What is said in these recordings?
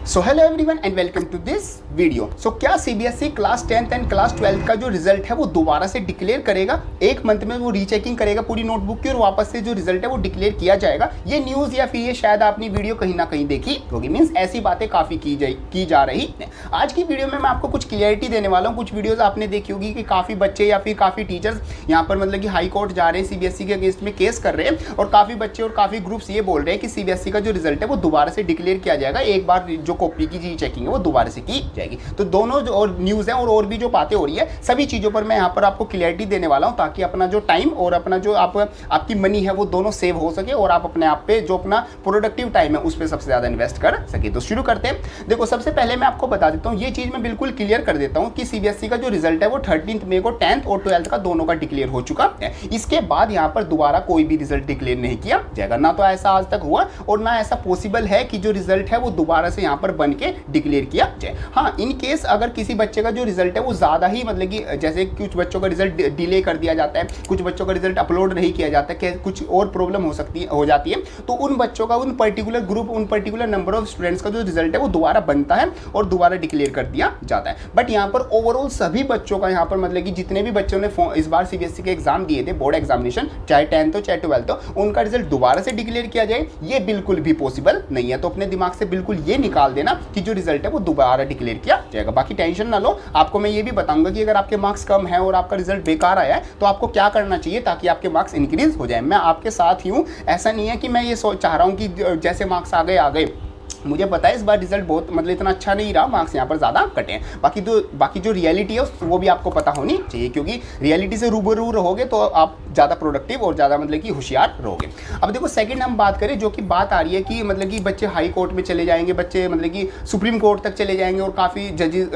So hello everyone and welcome to this video. So क्या CBSE class 10th and class 12th का जो result है वो दोबारा से डिक्लेयर करेगा? एक मंथ में वो रीचेकिंग करेगा पूरी नोटबुक की और वापस से जो रिजल्ट है वो डिक्लेयर किया जाएगा। ये न्यूज़ या फिर ये शायद आपने वीडियो कहीं ना कहीं देखी होगी, मीन्स ऐसी बातें काफ़ी की जा रही है। आज की वीडियो में मैं आपको कुछ क्लियरिटी देने वाला हूँ। कुछ वीडियोज़ आपने देखी होगी कि काफ़ी बच्चे या फिर काफ़ी टीचर्स यहाँ पर मतलब कि हाई कोर्ट जा रहे हैं, सीबीएसई के अगेंस्ट में केस कर रहे हैं और काफ़ी बच्चे और काफ़ी ग्रुप्स ये बोल रहे हैं कि सीबीएसई का जो रिजल्ट है वो दोबारा से डिक्लेयर किया जाएगा, एक बार जो कॉपी की चेकिंग है वो दोबारा से की जाएगी। तो दोनों जो और न्यूज़ है और भी जो बातें हो रही है सभी चीज़ों पर मैं यहाँ पर आपको क्लियरिटी देने वाला हूँ, ताकि अपना जो टाइम और अपना जो आपकी मनी है वो दोनों सेव हो सके और आप अपने आप पे जो अपना प्रोडक्टिव टाइम है उस पर सबसे ज़्यादा इन्वेस्ट कर सके। तो शुरू करते हैं। देखो, सबसे पहले मैं आपको बता देता हूँ, ये चीज़ मैं बिल्कुल क्लियर कर देता हूँ कि सीबीएसई का जो रिजल्ट है वो 13 मई को 10th और 12th का दोनों का डिक्लेयर हो चुका है। इसके बाद यहाँ पर दोबारा कोई भी रिजल्ट डिक्लेयर नहीं किया जाएगा, ना तो ऐसा आज तक हुआ और ना ऐसा पॉसिबल है कि जो रिजल्ट है वो दोबारा से यहाँ पर बन के डिक्लेयर किया जाए। हाँ, इन केस अगर किसी बच्चे का जो रिजल्ट है वो ज़्यादा ही मतलब कि जैसे कुछ बच्चों का रिजल्ट डिले कर दिया जाता है, कुछ बच्चों का रिजल्ट अपलोड नहीं किया जाता है, कुछ और प्रॉब्लम हो जाती है, तो उन बच्चों का उन पर्टिकुलर ग्रुप उन पर्टिकुलर नंबर ऑफ स्टूडेंट्स का जो रिजल्ट है वो दोबारा बनता है और दोबारा डिक्लेयर कर दिया जाता है। बट यहाँ पर ओवरऑल सभी बच्चों का यहाँ पर मतलब कि जितने भी बच्चों ने इस बार सीबीएसई के एग्जाम दिए थे, बोर्ड एग्जामिनेशन, चाहे 10th हो चाहे 12th हो, उनका रिजल्ट दोबारा से डिक्लेयर किया जाए ये बिल्कुल भी पॉसिबल नहीं है। तो अपने दिमाग से बिल्कुल ये निकाल देना कि जो रिजल्ट है वो दोबारा डिक्लेयर किया जाएगा। बाकी टेंशन ना लो, आपको मैं ये भी बताऊंगा कि अगर आपके मार्क्स कम है और आपका रिजल्ट बेकार आया है तो आपको क्या करना चाहिए ताकि आपके मार्क्स इंक्रीज हो जाए। मैं आपके साथ ही हूँ, ऐसा नहीं है कि मैं ये चाह रहा हूँ कि जैसे मार्क्स आ गए। मुझे पता है इस बार रिजल्ट बहुत मतलब इतना अच्छा नहीं रहा, मार्क्स यहाँ पर ज़्यादा कटे हैं। बाकी जो रियलिटी है वो भी आपको पता होनी चाहिए, क्योंकि रियलिटी से रूबरू रहोगे तो आप ज़्यादा प्रोडक्टिव और ज़्यादा मतलब कि होशियार रहोगे। अब देखो, सेकंड हम बात करें, जो कि बात आ रही है कि मतलब कि बच्चे हाई कोर्ट में चले जाएंगे, बच्चे मतलब कि सुप्रीम कोर्ट तक चले जाएंगे और काफ़ी जजेस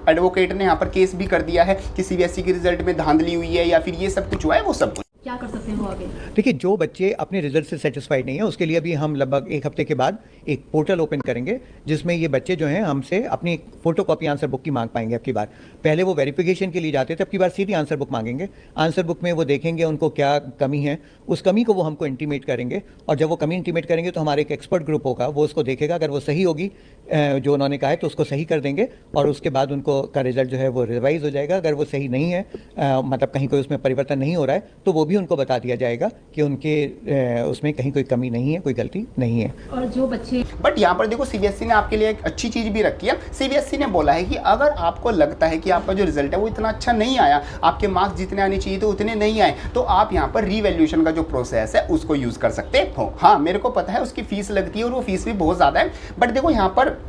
एडवोकेट ने यहाँ पर केस भी कर दिया है कि सीबीएसई के रिजल्ट में धांधली हुई है या फिर ये सब कुछ हुआ है। वो सब कुछ क्या कर सकते हैं वो आगे? देखिए, जो बच्चे अपने रिजल्ट से सेटिस्फाइड नहीं है उसके लिए अभी हम लगभग एक हफ्ते के बाद एक पोर्टल ओपन करेंगे जिसमें ये बच्चे जो हैं हमसे अपनी फोटो कॉपी आंसर बुक की मांग पाएंगे। अब की बार पहले वो वेरिफिकेशन के लिए जाते थे, अब की बार सीधी आंसर बुक मांगेंगे। आंसर बुक में वो देखेंगे उनको क्या कमी है, उस कमी को वो हमको इंटीमेट करेंगे और जब वो कमी इंटीमेट करेंगे तो हमारे एक एक्सपर्ट ग्रुप होगा, वो उसको देखेगा। अगर वो सही होगी जो उन्होंने कहा है तो उसको सही कर देंगे और उसके बाद उनको का रिजल्ट जो है वो रिवाइज हो जाएगा। अगर वो सही नहीं है, मतलब कहीं कोई उसमें परिवर्तन नहीं हो रहा है, तो वो भी उनको बता दिया जाएगा कि उनके उसमें कहीं कोई कमी नहीं है, कोई गलती नहीं है। और जो बच्चे बट यहाँ पर देखो, सीबीएसई ने आपके लिए एक अच्छी चीज़ भी रखी है। सीबीएसई ने बोला है कि अगर आपको लगता है कि आपका जो रिजल्ट है वो इतना अच्छा नहीं आया, आपके मार्क्स जितने आने चाहिए थे उतने नहीं आए, तो आप यहाँ पर रीवैल्यूएशन का जो प्रोसेस है उसको यूज़ कर सकते हो। हाँ, मेरे को पता है उसकी फीस लगती है और वो फीस भी बहुत ज़्यादा है, बट देखो यहाँ पर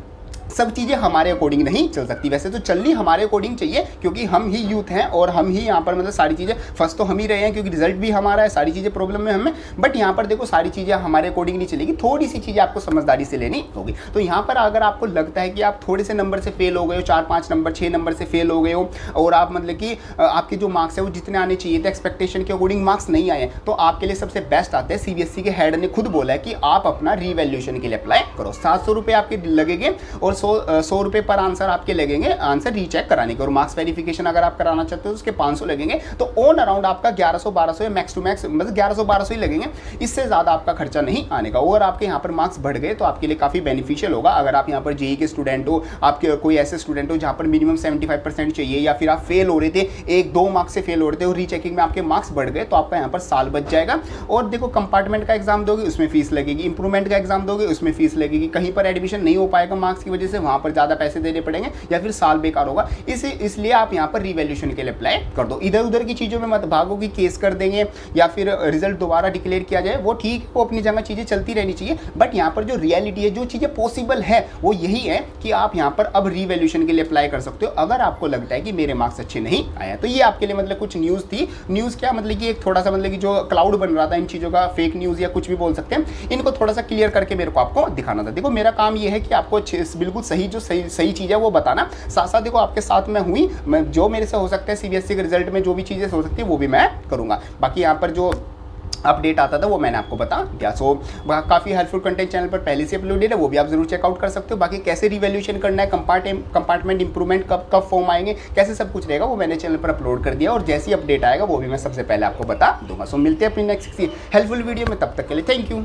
सब चीज़ें हमारे अकॉर्डिंग नहीं चल सकती। वैसे तो चलनी हमारे अकॉर्डिंग चाहिए, क्योंकि हम ही यूथ हैं और हम ही यहाँ पर मतलब सारी चीज़ें फर्स्ट तो हम ही रहे हैं, क्योंकि रिजल्ट भी हमारा है, सारी चीज़ें प्रॉब्लम में हमें। बट यहाँ पर देखो, सारी चीज़ें हमारे अकॉर्डिंग नहीं चलेगी, थोड़ी सी चीज़ें आपको समझदारी से लेनी होगी। तो यहाँ पर अगर आपको लगता है कि आप थोड़े से नंबर से फेल हो गए हो, 4-5 नंबर 6 नंबर से फेल हो गए हो और आप मतलब कि आपके जो मार्क्स है वो जितने आने चाहिए थे एक्सपेक्टेशन के अकॉर्डिंग मार्क्स नहीं आए, तो आपके लिए सबसे बेस्ट आते हैं, सीबीएसई के हेड ने खुद बोला है कि आप अपना रीवैल्यूएशन के लिए अप्लाई करो। 700 रुपये आपके लगेंगे और 100 रुपये पर आंसर आपके लगेंगे आंसर रीचेक कराने के, और मार्क्स वेरिफिकेशन अगर आप कराना चाहते हो उसके 500 लगेंगे। तो ऑन अराउंड आपका 1100-1200 या मैक्स टू मैक्स मतलब 1100-1200 ही लगेंगे, इससे ज़्यादा आपका खर्चा नहीं आने का। और आपके यहाँ पर मार्क्स बढ़ गए तो आपके लिए काफ़ी बेनिफिशियल होगा। अगर आप यहाँ पर जेईई के स्टूडेंट हो, आपके कोई ऐसे स्टूडेंट हो जहाँ पर मिनिमम 75% चाहिए, या फिर आप फेल हो रहे थे, 1-2 मार्क्स से फेल हो रहे थे और रीचेकिंग में आपके मार्क्स बढ़ गए, तो आपका यहाँ पर साल बच जाएगा। और देखो, कंपार्टमेंट का एग्जाम दोगे उसमें फीस लगेगी, इंप्रूवमेंट का एग्जाम दोगे उसमें फीस लगेगी, कहीं पर एडमिशन नहीं हो पाएगा मार्क्स की वजह से, वहाँ पर ज़्यादा पैसे देने पड़ेंगे या फिर साल बेकार होगा। इसलिए आप यहाँ पर रिवैल्यूएशन के लिए अप्लाई कर दो। इधर उधर की चीज़ों में मत भागो कि केस कर देंगे या फिर रिजल्ट दोबारा डिक्लेयर किया जाए, वो ठीक है, वो अपनी जगह चीज़ें चलती रहनी चाहिए। बट यहाँ पर जो रियलिटी है, जो चीज़ें पॉसिबल है, वो यही है कि आप यहाँ पर अब रिवैल्यूएशन के लिए अप्लाई कर सकते हो अगर आपको लगता है कि मेरे मार्क्स अच्छे नहीं आए। तो ये आपके लिए मतलब कुछ न्यूज़ थी। न्यूज़ क्या मतलब कि एक थोड़ा सा मतलब कि जो क्लाउड बन रहा था इन चीज़ों का, फेक न्यूज़ या कुछ भी बोल सकते हैं, इनको थोड़ा सा क्लियर करके मेरे को आपको दिखाना था। देखो, मेरा काम ये है कि आपको बिल्कुल सही जो सही चीज़ है वो बताना, साथ साथ देखो आपके साथ मैं हुई, मैं जो मेरे से हो सकता है सीबीएसई के रिजल्ट में जो भी चीज़ें हो सकती है वो भी मैं करूँगा। बाकी यहाँ पर जो अपडेट आता था वो मैंने आपको बता दिया। सो काफ़ी हेल्पफुल कंटेंट चैनल पर पहले से अपलोडेड है, वो भी आप जरूर चेकआउट कर सकते हो। बाकी कैसे रिवैल्यूएशन करना है, कंपार्टमेंट इंप्रूवमेंट कब फॉर्म आएंगे, कैसे सब कुछ रहेगा, वो मैंने चैनल पर अपलोड कर दिया और जैसी अपडेट आएगा वो भी मैं सबसे पहले आपको बता दूंगा। सो मिलते हैं अपनी नेक्स्ट हेल्पफुल वीडियो में, तब तक के लिए थैंक यू।